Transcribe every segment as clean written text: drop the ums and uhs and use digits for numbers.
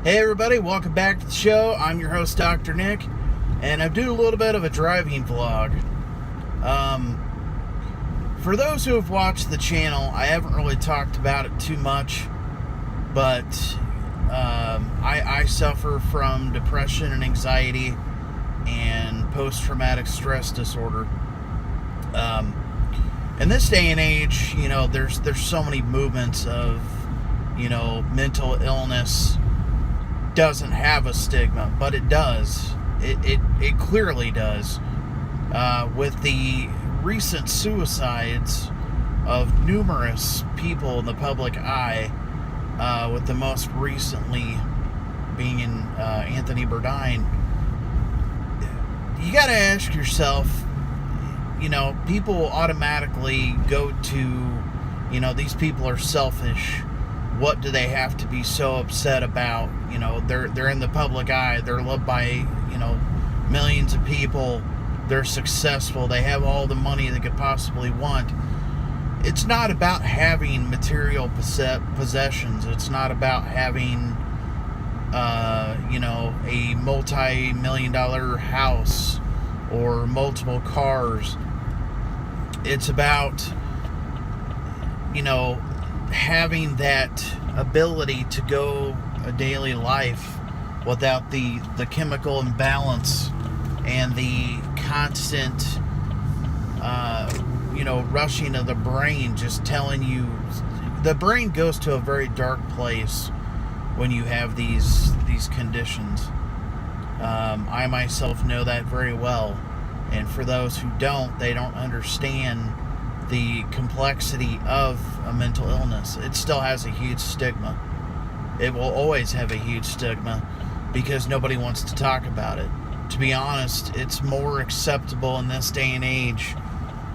Hey everybody, welcome back to the show. I'm your host, Dr. Nick, and I'm doing a little bit of a driving vlog. For those who have watched the channel, I haven't really talked about it too much, but I suffer from depression and anxiety and post-traumatic stress disorder. In this day and age, there's so many movements of, mental illness doesn't have a stigma, but it does. It clearly does. With the recent suicides of numerous people in the public eye, with the most recently being in Anthony Bourdain, you got to ask yourself, people automatically go to, these people are selfish. What do they have to be so upset about? They're in the public eye. They're loved by, millions of people. They're successful. They have all the money they could possibly want. It's not about having material possessions. It's not about having, a multi-million-dollar house or multiple cars. It's about, having that ability to go a daily life without the chemical imbalance and the constant rushing of the brain, just telling you. The brain goes to a very dark place when you have these conditions. I myself know that very well, and for those who don't, they don't understand the complexity of a mental illness. It still has a huge stigma. It will always have a huge stigma because nobody wants to talk about it. To be honest, it's more acceptable in this day and age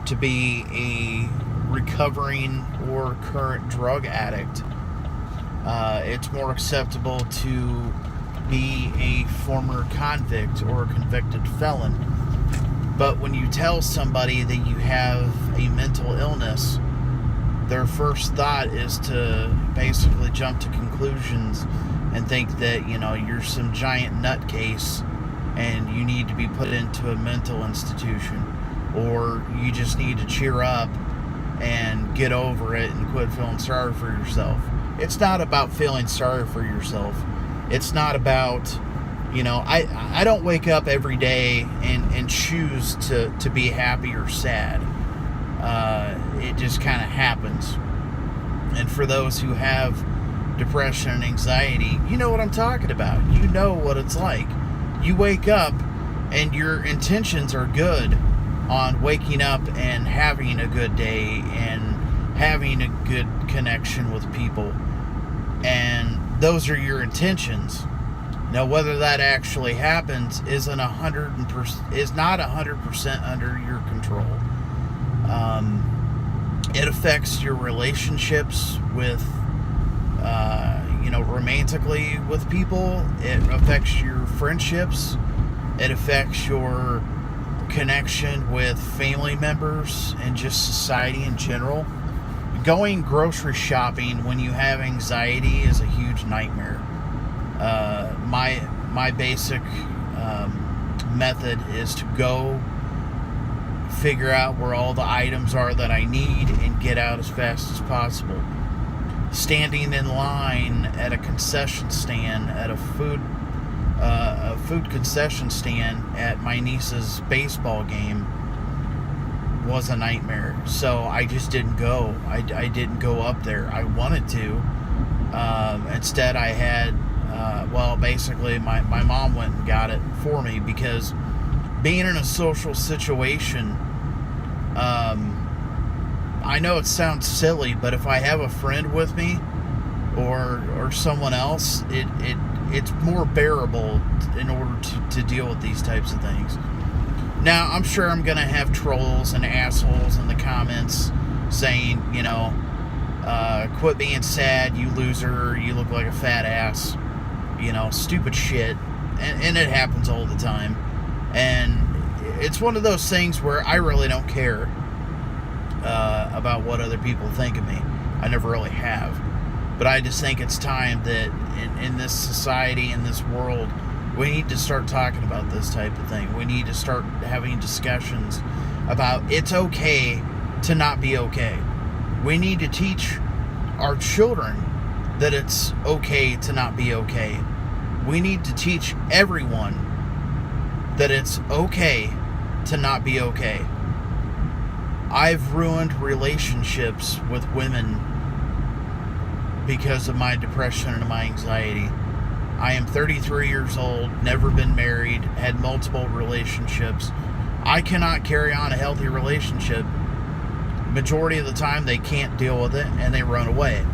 to be a recovering or current drug addict. It's more acceptable to be a former convict or a convicted felon. But when you tell somebody that you have a mental illness, their first thought is to basically jump to conclusions and think that, you're some giant nutcase and you need to be put into a mental institution, or you just need to cheer up and get over it and quit feeling sorry for yourself. It's not about feeling sorry for yourself. It's not about, I don't wake up every day and choose to be happy or sad. It just kind of happens. And for those who have depression and anxiety, you know what I'm talking about. You know what it's like. You wake up and your intentions are good on waking up and having a good day and having a good connection with people. And those are your intentions. Now, whether that actually happens is not 100% under your control. It affects your relationships with, romantically with people. It affects your friendships. It affects your connection with family members and just society in general. Going grocery shopping when you have anxiety is a huge nightmare. My basic method is to go figure out where all the items are that I need and get out as fast as possible. Standing in line at a concession stand at a food concession stand at my niece's baseball game was a nightmare. So I just didn't go. I didn't go up there. I wanted to. Instead, I had, basically my mom went and got it for me, because being in a social situation, I know it sounds silly, but if I have a friend with me or someone else, it's more bearable in order to deal with these types of things. Now, I'm sure I'm going to have trolls and assholes in the comments saying, quit being sad, you loser, you look like a fat ass, stupid shit. And it happens all the time. And it's one of those things where I really don't care about what other people think of me. I never really have. But I just think it's time that in this society, in this world, we need to start talking about this type of thing. We need to start having discussions about it's okay to not be okay. We need to teach our children that it's okay to not be okay. We need to teach everyone that it's okay to not be okay. I've ruined relationships with women because of my depression and my anxiety. I am 33 years old, never been married, had multiple relationships. I cannot carry on a healthy relationship. Majority of the time they can't deal with it and they run away.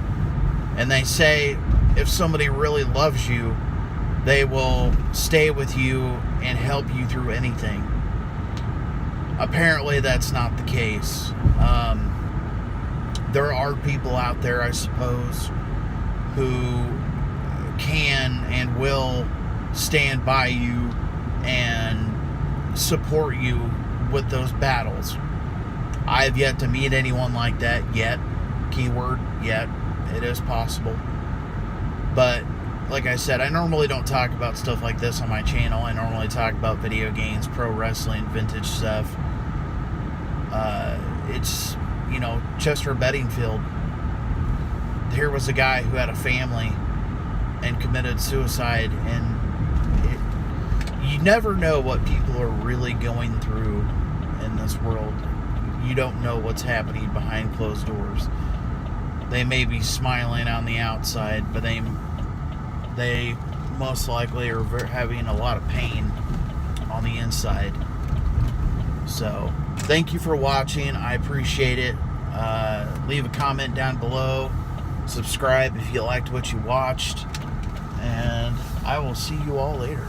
And they say if somebody really loves you, they will stay with you and help you through anything. Apparently that's not the case. There are people out there, I suppose, who can and will stand by you and support you with those battles. I have yet to meet anyone like that yet. Keyword, yet. It is possible. But like I said, I normally don't talk about stuff like this on my channel. I normally talk about video games, pro wrestling, vintage stuff. It's, Chester Bedingfield. Here was a guy who had a family and committed suicide, and you never know what people are really going through in this world. You don't know what's happening behind closed doors. They may be smiling on the outside, but they most likely are having a lot of pain on the inside. So, thank you for watching. I appreciate it. Leave a comment down below. Subscribe if you liked what you watched. And I will see you all later.